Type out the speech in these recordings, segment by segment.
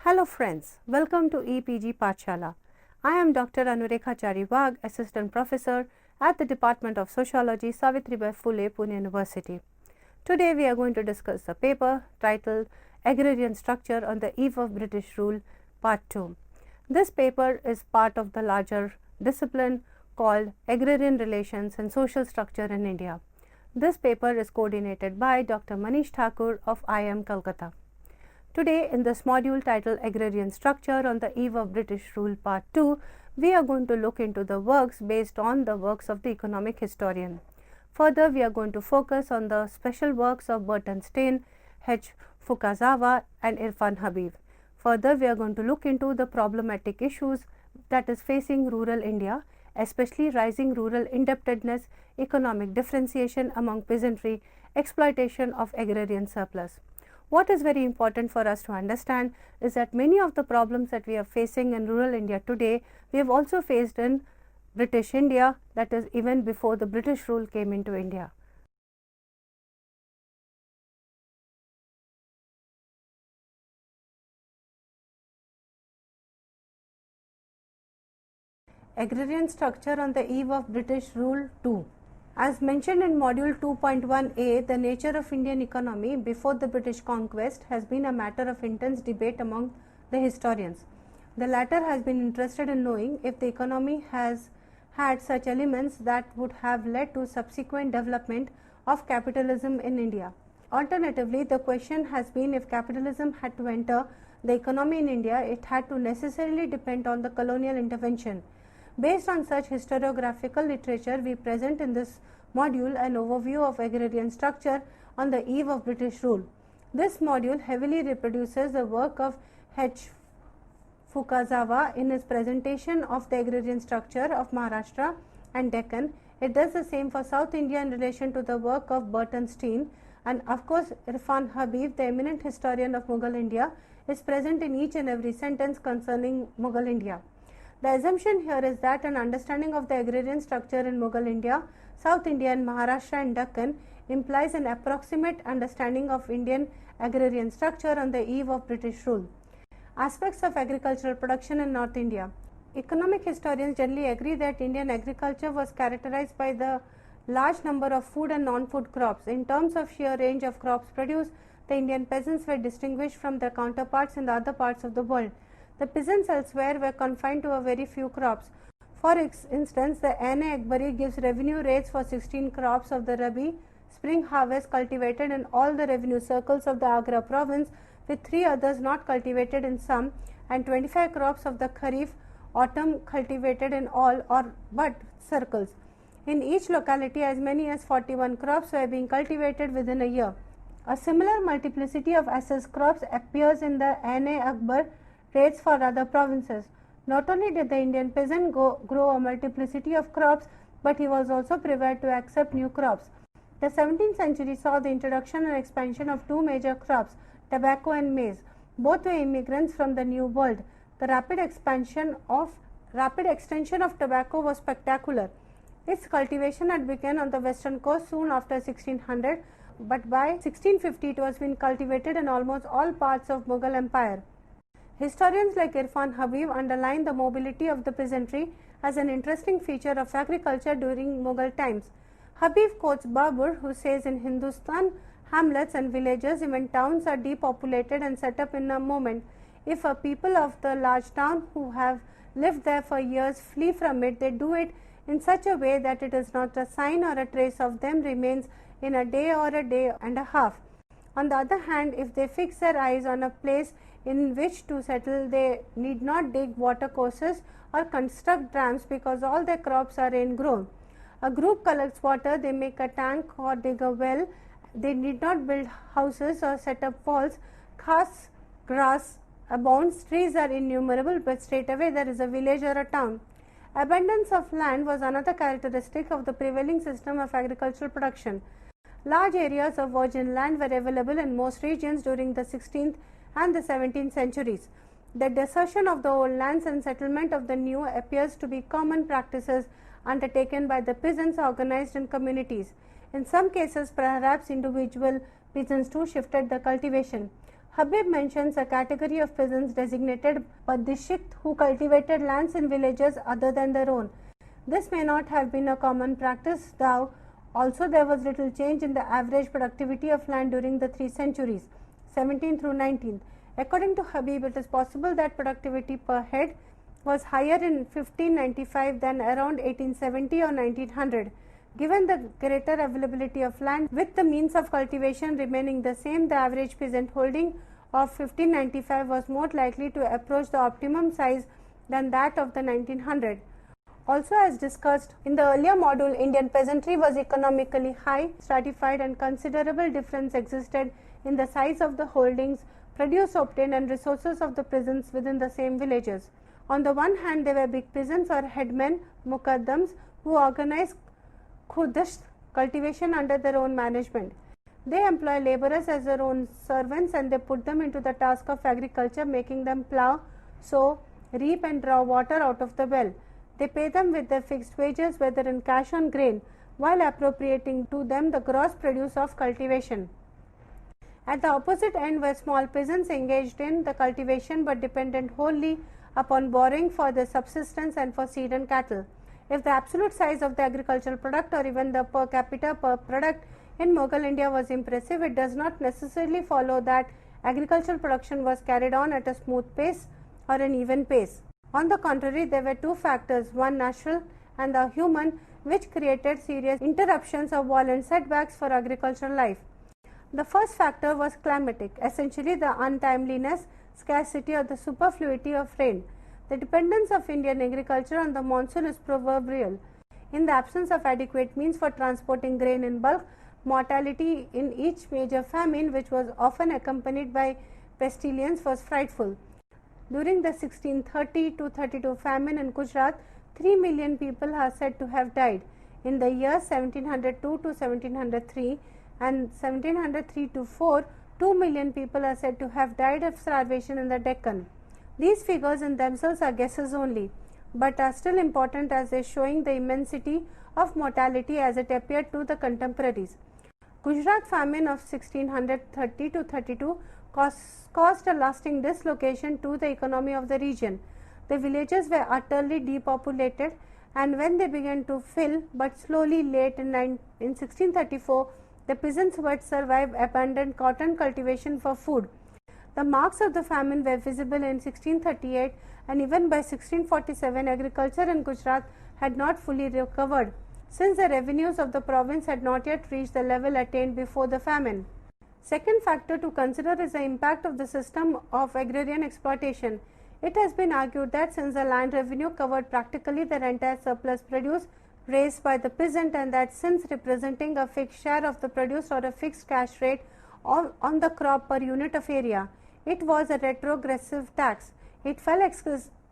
Hello friends, welcome to EPG Pathshala. I am Dr. Anurekha Chariwag, Assistant Professor at the Department of Sociology, Savitribai Phule, Pune University. Today we are going to discuss the paper titled Agrarian Structure on the Eve of British Rule, Part 2. This paper is part of the larger discipline called Agrarian Relations and Social Structure in India. This paper is coordinated by Dr. Manish Thakur of IIM Kolkata. Today in this module titled Agrarian Structure on the Eve of British Rule Part 2, we are going to look into the works based on the works of the economic historian. Further, we are going to focus on the special works of Burton Stein, H. Fukazawa and Irfan Habib. Further, we are going to look into the problematic issues that is facing rural India, especially rising rural indebtedness, economic differentiation among peasantry, exploitation of agrarian surplus. What is very important for us to understand is that many of the problems that we are facing in rural India today, we have also faced in British India, that is even before the British rule came into India. Agrarian Structure on the Eve of British Rule 2. As mentioned in Module 2.1a, the nature of Indian economy before the British conquest has been a matter of intense debate among the historians. The latter has been interested in knowing if the economy has had such elements that would have led to subsequent development of capitalism in India. Alternatively, the question has been if capitalism had to enter the economy in India, it had to necessarily depend on the colonial intervention. Based on such historiographical literature, we present in this module an overview of agrarian structure on the eve of British rule. This module heavily reproduces the work of H. Fukazawa in his presentation of the agrarian structure of Maharashtra and Deccan. It does the same for South India in relation to the work of Burton Stein, and of course Irfan Habib, the eminent historian of Mughal India, is present in each and every sentence concerning Mughal India. The assumption here is that an understanding of the agrarian structure in Mughal India, South India and Maharashtra and Deccan implies an approximate understanding of Indian agrarian structure on the eve of British rule. Aspects of agricultural production in North India. Economic historians generally agree that Indian agriculture was characterized by the large number of food and non-food crops. In terms of sheer range of crops produced, the Indian peasants were distinguished from their counterparts in the other parts of the world. The peasants elsewhere were confined to a very few crops. For instance, the Aine Akbari gives revenue rates for 16 crops of the Rabi spring harvest cultivated in all the revenue circles of the Agra province, with 3 others not cultivated in some, and 25 crops of the Kharif autumn cultivated in all or but circles. In each locality, as many as 41 crops were being cultivated within a year. A similar multiplicity of assessed crops appears in the Aine Akbar rates for other provinces. Not only did the Indian peasant grow a multiplicity of crops, but he was also prepared to accept new crops. The 17th century saw the introduction and expansion of 2 major crops, tobacco and maize. Both were immigrants from the New World. The rapid extension of tobacco was spectacular. Its cultivation had begun on the western coast soon after 1600, but by 1650 it was being cultivated in almost all parts of Mughal Empire. Historians like Irfan Habib underline the mobility of the peasantry as an interesting feature of agriculture during Mughal times. Habib quotes Babur, who says in Hindustan, hamlets and villages, even towns, are depopulated and set up in a moment. If a people of the large town who have lived there for years flee from it, they do it in such a way that it is not a sign or a trace of them remains in a day or a day and a half. On the other hand, if they fix their eyes on a place in which to settle, they need not dig watercourses or construct dams because all their crops are ingrown. A group collects water, they make a tank or dig a well, they need not build houses or set up walls, grass abounds, trees are innumerable, but straightaway there is a village or a town. Abundance of land was another characteristic of the prevailing system of agricultural production. Large areas of virgin land were available in most regions during the 16th and the 17th centuries. The desertion of the old lands and settlement of the new appears to be common practices undertaken by the peasants organized in communities. In some cases, perhaps individual peasants too shifted the cultivation. Habib mentions a category of peasants designated Padishit who cultivated lands in villages other than their own. This may not have been a common practice, though also there was little change in the average productivity of land during the 3 centuries, 17th through 19th. According to Habib, it is possible that productivity per head was higher in 1595 than around 1870 or 1900. Given the greater availability of land with the means of cultivation remaining the same, the average peasant holding of 1595 was more likely to approach the optimum size than that of the 1900. Also, as discussed in the earlier module, Indian peasantry was economically high, stratified, and considerable difference existed in the size of the holdings, produce obtained, and resources of the peasants within the same villages. On the one hand, there were big peasants or headmen, mukaddams, who organized khudasht cultivation under their own management. They employ laborers as their own servants and they put them into the task of agriculture, making them plow, sow, reap, and draw water out of the well. They pay them with their fixed wages, whether in cash or grain, while appropriating to them the gross produce of cultivation. At the opposite end were small peasants engaged in the cultivation but dependent wholly upon borrowing for their subsistence and for seed and cattle. If the absolute size of the agricultural product or even the per capita per product in Mughal India was impressive, it does not necessarily follow that agricultural production was carried on at a smooth pace or an even pace. On the contrary, there were two factors, one natural and the human, which created serious interruptions or violent setbacks for agricultural life. The first factor was climatic, essentially the untimeliness, scarcity, or the superfluity of rain. The dependence of Indian agriculture on the monsoon is proverbial. In the absence of adequate means for transporting grain in bulk, mortality in each major famine, which was often accompanied by pestilence, was frightful. During the 1630-32 famine in Gujarat, 3 million people are said to have died. In the years 1702 to 1703 and 1703 to 4, 2 million people are said to have died of starvation in the Deccan. These figures in themselves are guesses only, but are still important as they showing the immensity of mortality as it appeared to the contemporaries. Gujarat famine of 1630 to 32 caused a lasting dislocation to the economy of the region. The villages were utterly depopulated, and when they began to fill, but slowly late in 1634, the peasants who had survived abandoned cotton cultivation for food. The marks of the famine were visible in 1638, and even by 1647 agriculture in Gujarat had not fully recovered, since the revenues of the province had not yet reached the level attained before the famine. Second factor to consider is the impact of the system of agrarian exploitation. It has been argued that since the land revenue covered practically the entire surplus produce raised by the peasant, and that since representing a fixed share of the produce or a fixed cash rate on the crop per unit of area, it was a retrogressive tax. It fell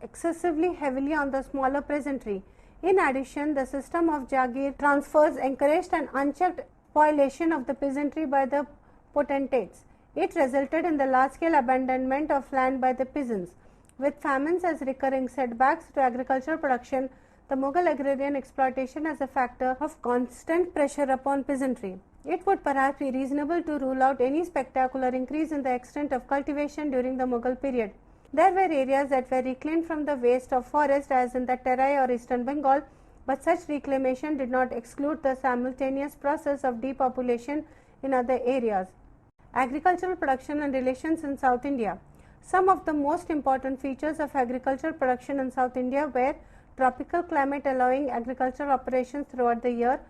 excessively heavily on the smaller peasantry. In addition, the system of Jagir transfers encouraged an unchecked spoliation of the peasantry by the potentates. It resulted in the large-scale abandonment of land by the peasants. With famines as recurring setbacks to agricultural production, the Mughal agrarian exploitation as a factor of constant pressure upon peasantry. It would perhaps be reasonable to rule out any spectacular increase in the extent of cultivation during the Mughal period. There were areas that were reclaimed from the waste of forest as in the Terai or eastern Bengal, but such reclamation did not exclude the simultaneous process of depopulation in other areas. Agricultural production and relations in South India. Some of the most important features of agricultural production in South India were tropical climate allowing agricultural operations throughout the year,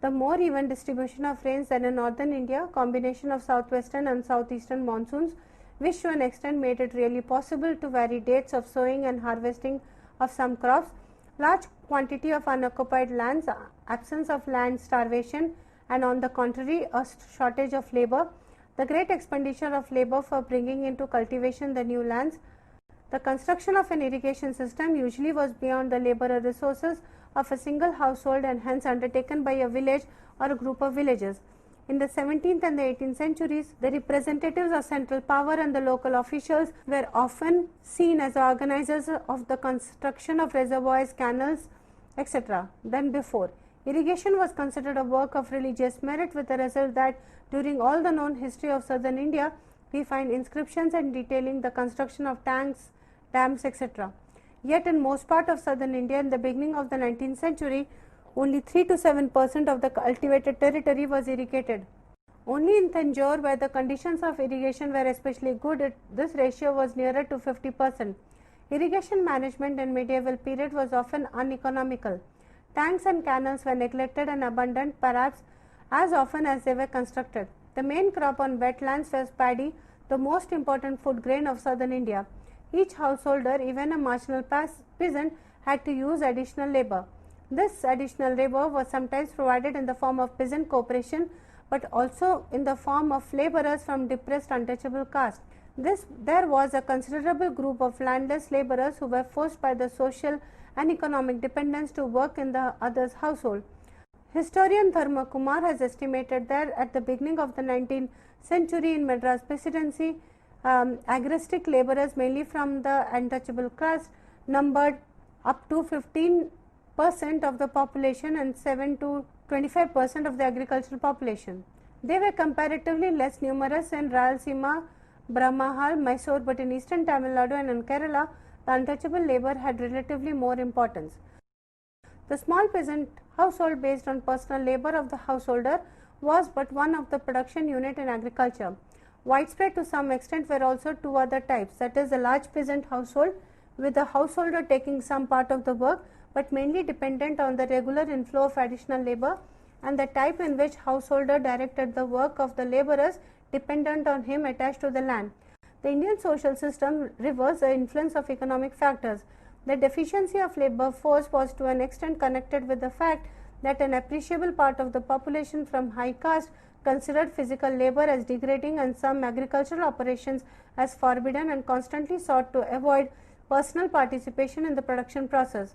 the more even distribution of rains than in northern India, combination of southwestern and southeastern monsoons, which to an extent made it really possible to vary dates of sowing and harvesting of some crops, large quantity of unoccupied lands, absence of land starvation, and on the contrary a shortage of labor, the great expenditure of labor for bringing into cultivation the new lands. The construction of an irrigation system usually was beyond the labor resources of a single household and hence undertaken by a village or a group of villages. In the 17th and the 18th centuries, the representatives of central power and the local officials were often seen as organizers of the construction of reservoirs, canals, etc. than before. Irrigation was considered a work of religious merit, with the result that during all the known history of southern India, we find inscriptions and detailing the construction of tanks, dams, etc. Yet in most part of southern India in the beginning of the 19th century, only 3 to 7% of the cultivated territory was irrigated. Only in Tanjore, where the conditions of irrigation were especially good, this ratio was nearer to 50%. Irrigation management in medieval period was often uneconomical. Tanks and canals were neglected and abandoned perhaps as often as they were constructed. The main crop on wetlands was paddy, the most important food grain of southern India. Each householder, even a marginal peasant, had to use additional labor. This additional labor was sometimes provided in the form of peasant cooperation, but also in the form of laborers from depressed untouchable caste. There was a considerable group of landless laborers who were forced by the social and economic dependence to work in the other's household. Historian Dharma Kumar has estimated that at the beginning of the 19th century in Madras Presidency, agristic laborers mainly from the untouchable caste numbered up to 15% of the population and 7 to 25% of the agricultural population. They were comparatively less numerous in Rayalaseema, Brahmahal, Mysore, but in eastern Tamil Nadu and in Kerala, the untouchable labor had relatively more importance. The small peasant household based on personal labor of the householder was but one of the production unit in agriculture. Widespread to some extent were also two other types, that is, the large peasant household with the householder taking some part of the work but mainly dependent on the regular inflow of additional labor, and the type in which householder directed the work of the laborers dependent on him attached to the land. The Indian social system reversed the influence of economic factors. The deficiency of labor force was to an extent connected with the fact that an appreciable part of the population from high caste considered physical labor as degrading and some agricultural operations as forbidden and constantly sought to avoid personal participation in the production process.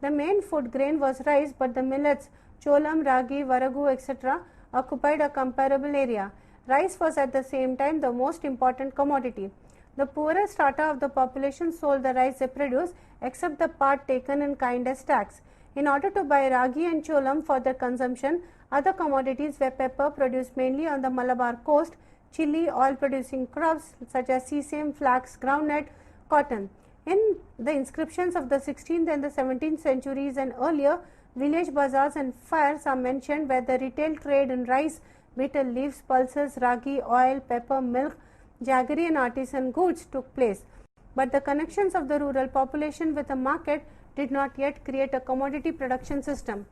The main food grain was rice, but the millets, cholam, ragi, varagu, etc. occupied a comparable area. Rice was at the same time the most important commodity. The poorer strata of the population sold the rice they produced, except the part taken in kind as tax. In order to buy ragi and cholam for their consumption, other commodities were pepper produced mainly on the Malabar coast, chili, oil producing crops such as sesame, flax, groundnut, cotton. In the inscriptions of the 16th and the 17th centuries and earlier, village bazaars and fairs are mentioned where the retail trade in rice, betel leaves, pulses, ragi, oil, pepper, milk, jaggery and artisan goods took place. But the connections of the rural population with the market did not yet create a commodity production system.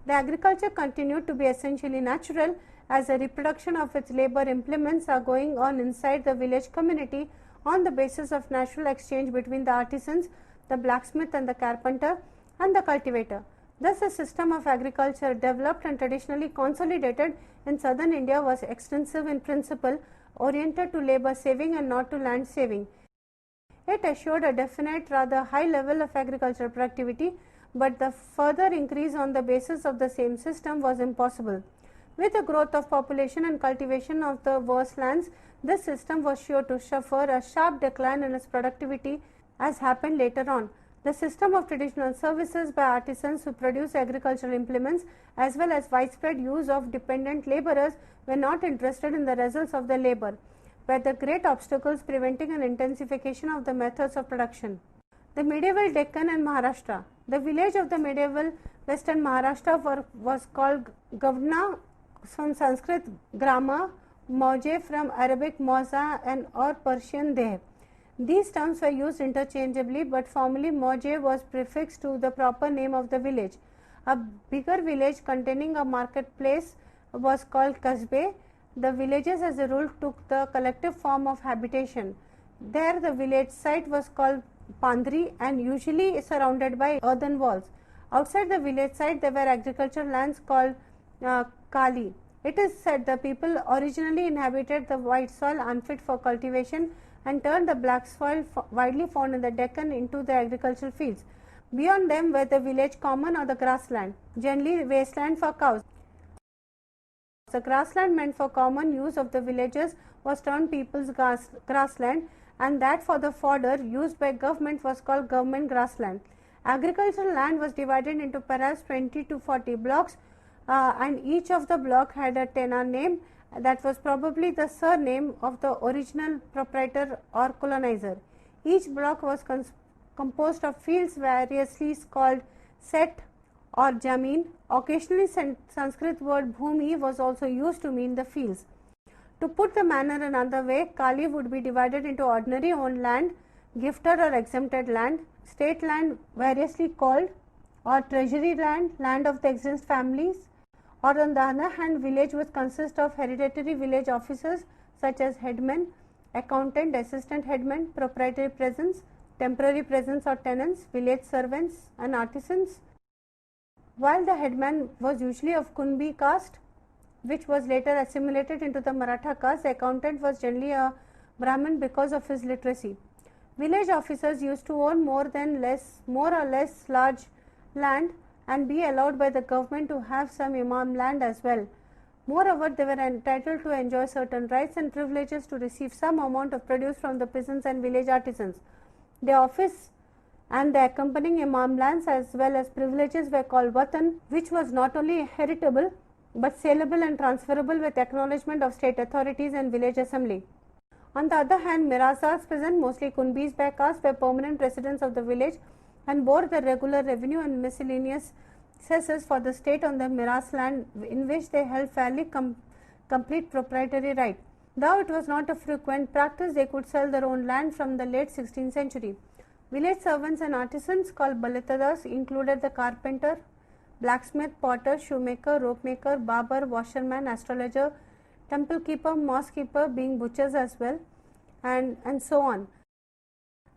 The agriculture continued to be essentially natural as the reproduction of its labor implements are going on inside the village community on the basis of natural exchange between the artisans, the blacksmith and the carpenter and the cultivator. Thus, a system of agriculture developed and traditionally consolidated in southern India was extensive in principle, oriented to labor saving and not to land saving. It assured a definite, rather high level of agricultural productivity, but the further increase on the basis of the same system was impossible. With the growth of population and cultivation of the vast lands, this system was sure to suffer a sharp decline in its productivity, as happened later on. The system of traditional services by artisans who produce agricultural implements as well as widespread use of dependent laborers were not interested in the results of the labor, were the great obstacles preventing an intensification of the methods of production. The medieval Deccan and Maharashtra. The village of the medieval western Maharashtra was called Gavna from Sanskrit grammar, Mauje from Arabic Moza and or Persian Deh. These terms were used interchangeably, but formally Mauje was prefixed to the proper name of the village. A bigger village containing a marketplace was called Kasbe. The villages as a rule took the collective form of habitation. There the village site was called Pandri and usually surrounded by earthen walls. Outside the village site there were agricultural lands called Kali. It is said the people originally inhabited the white soil unfit for cultivation and turned the black soil widely found in the Deccan into the agricultural fields. Beyond them were the village common or the grassland, generally wasteland for cows. The grassland meant for common use of the villagers was termed people's grassland, and that for the fodder used by government was called government grassland. Agricultural land was divided into perhaps 20 to 40 blocks, and each of the block had a tenure name that was probably the surname of the original proprietor or colonizer. Each block was composed of fields variously called set or jameen. Occasionally Sanskrit word bhumi was also used to mean the fields. To put the matter another way, Kali would be divided into ordinary owned land, gifted or exempted land, state land variously called, or treasury land, land of the exempt families, or on the other hand, village would consist of hereditary village officers such as headmen, accountant, assistant headman, proprietary presence, temporary presence or tenants, village servants and artisans. While the headman was usually of Kunbi caste, which was later assimilated into the Maratha caste, the accountant was generally a Brahmin because of his literacy. Village officers used to own more or less large land and be allowed by the government to have some imam land as well. Moreover, they were entitled to enjoy certain rights and privileges to receive some amount of produce from the peasants and village artisans. The office and the accompanying imam lands as well as privileges were called watan, which was not only heritable but saleable and transferable with acknowledgement of state authorities and village assembly. On the other hand, Mirazars peasants, mostly Kunbis by caste, were permanent residents of the village and bore the regular revenue and miscellaneous cesses for the state on the Miraz land, in which they held fairly complete proprietary right. Though it was not a frequent practice, they could sell their own land from the late 16th century. Village servants and artisans called Balitadas included the carpenter, blacksmith, potter, shoemaker, rope maker, barber, washerman, astrologer, temple keeper, mosque keeper, being butchers as well, and so on.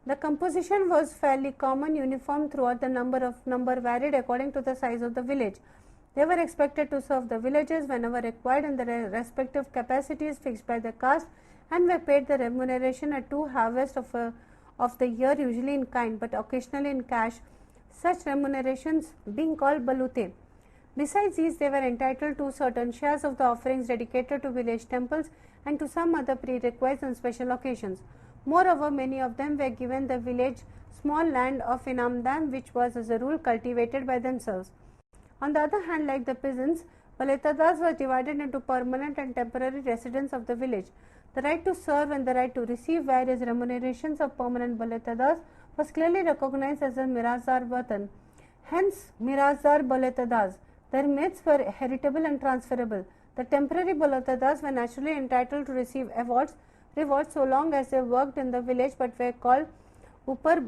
The composition was fairly common, uniform throughout. The number varied according to the size of the village. They were expected to serve the villages whenever required in their respective capacities fixed by the caste, and were paid the remuneration at 2 harvests of the year, usually in kind but occasionally in cash, such remunerations being called balute. Besides these, they were entitled to certain shares of the offerings dedicated to village temples and to some other prerequisites on special occasions. Moreover, many of them were given the village small land of inamdam, which was as a rule cultivated by themselves. On the other hand, like the peasants, Balitadas was divided into permanent and temporary residents of the village. The right to serve and the right to receive various remunerations of permanent Balitadas was clearly recognized as a Mirazar Vatan. Hence, Mirazar Balitadas. Their myths were heritable and transferable. The temporary Balitadas were naturally entitled to receive rewards so long as they worked in the village, but were called Upar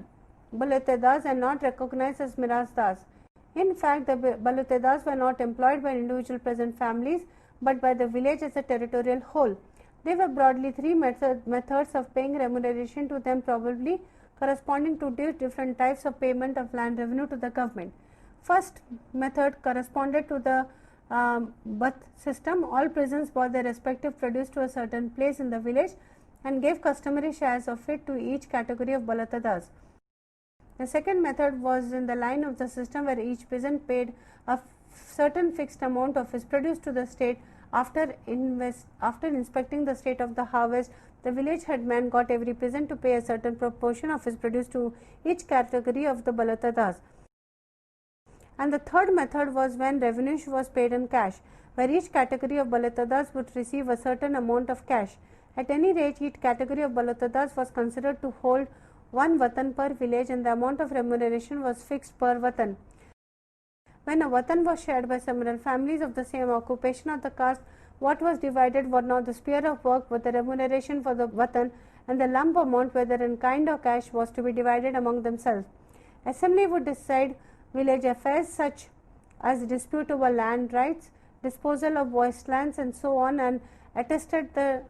Balitadas and not recognized as Mirazdas. In fact, the Balutadas were not employed by individual peasant families, but by the village as a territorial whole. There were broadly 3 methods of paying remuneration to them, probably corresponding to different types of payment of land revenue to the government. First method corresponded to the Bath system. All peasants brought their respective produce to a certain place in the village and gave customary shares of it to each category of Balutadas. The second method was in the line of the system, where each peasant paid a certain fixed amount of his produce to the state. After inspecting the state of the harvest, the village headman got every peasant to pay a certain proportion of his produce to each category of the Balutadas. And the third method was when revenue was paid in cash, where each category of Balutadas would receive a certain amount of cash. At any rate, each category of Balutadas was considered to hold 1 vatan per village, and the amount of remuneration was fixed per vatan. When a vatan was shared by several families of the same occupation of the caste, what was divided was not the sphere of work, but the remuneration for the vatan, and the lump amount, whether in kind or cash, was to be divided among themselves. Assembly would decide village affairs such as dispute over land rights, disposal of wastelands, and so on, and attested the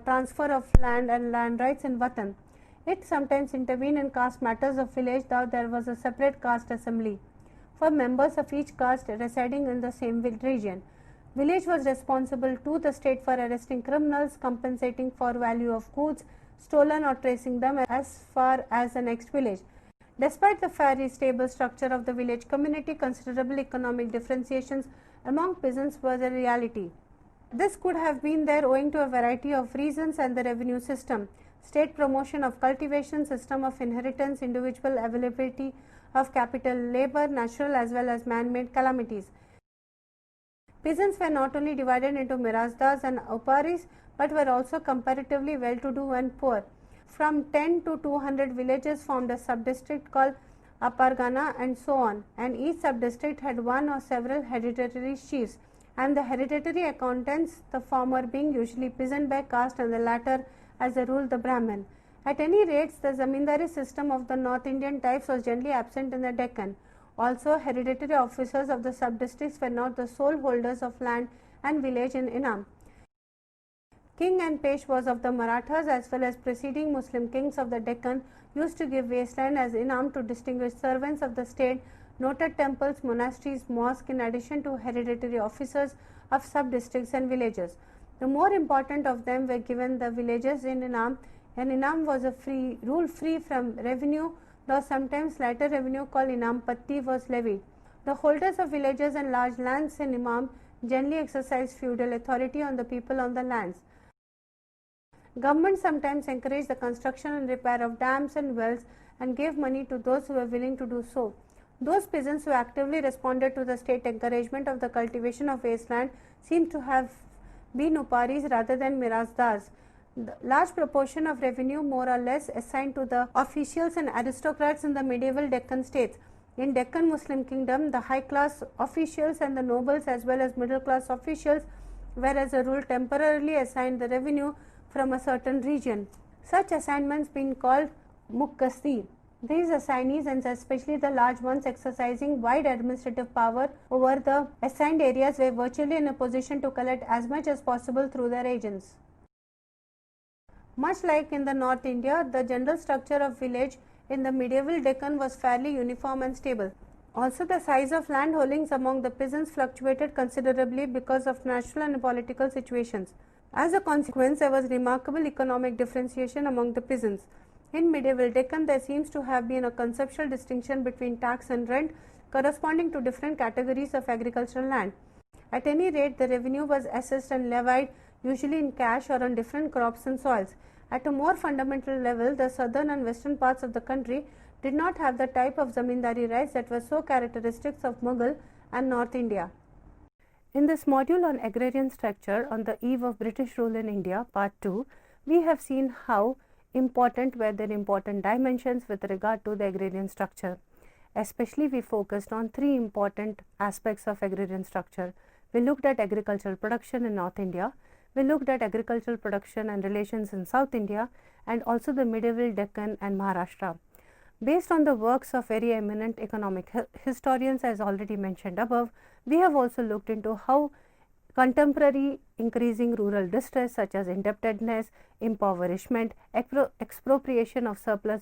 transfer of land and land rights in vatan. It sometimes intervened in caste matters of village, though there was a separate caste assembly for members of each caste residing in the same region. Village was responsible to the state for arresting criminals, compensating for value of goods stolen or tracing them as far as the next village. Despite the fairly stable structure of the village community, considerable economic differentiations among peasants were the reality. This could have been there owing to a variety of reasons, and the revenue system, state promotion of cultivation, system of inheritance, individual availability of capital labor, natural as well as man-made calamities. Peasants were not only divided into Mirazdas and Uparis but were also comparatively well-to-do and poor. From 10 to 200 villages formed a sub-district called Apargana and so on, and each sub-district had one or several hereditary chiefs and the hereditary accountants, the former being usually peasant by caste and the latter as a rule the Brahmin. At any rate, the zamindari system of the North Indian types was generally absent in the Deccan. Also, hereditary officers of the sub-districts were not the sole holders of land and village in Inam. King and Peshwas of the Marathas as well as preceding Muslim kings of the Deccan used to give wasteland as Inam to distinguish servants of the state, noted temples, monasteries, mosques in addition to hereditary officers of sub-districts and villages. The more important of them were given the villages in Inam, and Inam was a rule free from revenue, though sometimes lighter revenue called Inam Patti was levied. The holders of villages and large lands in Inam generally exercised feudal authority on the people on the lands. Government sometimes encouraged the construction and repair of dams and wells and gave money to those who were willing to do so. Those peasants who actively responded to the state encouragement of the cultivation of wasteland seem to have been Uparis rather than Mirazdas. The large proportion of revenue more or less assigned to the officials and aristocrats in the medieval Deccan states. In Deccan Muslim kingdom, the high class officials and the nobles as well as middle class officials were as a rule temporarily assigned the revenue from a certain region. Such assignments being called Mukkasi. These assignees, and especially the large ones exercising wide administrative power over the assigned areas, were virtually in a position to collect as much as possible through their agents. Much like in the North India, the general structure of village in the medieval Deccan was fairly uniform and stable. Also, the size of land holdings among the peasants fluctuated considerably because of national and political situations. As a consequence, there was remarkable economic differentiation among the peasants. In medieval Deccan, there seems to have been a conceptual distinction between tax and rent corresponding to different categories of agricultural land. At any rate, the revenue was assessed and levied usually in cash or on different crops and soils. At a more fundamental level, the southern and western parts of the country did not have the type of zamindari rights that were so characteristic of Mughal and North India. In this module on agrarian structure on the eve of British rule in India, part 2, we have seen how important were their important dimensions with regard to the agrarian structure. Especially, we focused on 3 important aspects of agrarian structure. We looked at agricultural production in North India, we looked at agricultural production and relations in South India, and also the medieval Deccan and Maharashtra. Based on the works of very eminent economic historians as already mentioned above, we have also looked into how contemporary increasing rural distress such as indebtedness, impoverishment, expropriation of surplus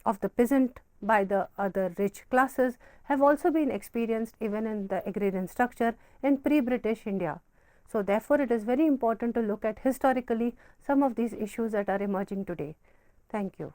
of the peasant by the other rich classes have also been experienced even in the agrarian structure in pre-British India. So, therefore, it is very important to look at historically some of these issues that are emerging today. Thank you.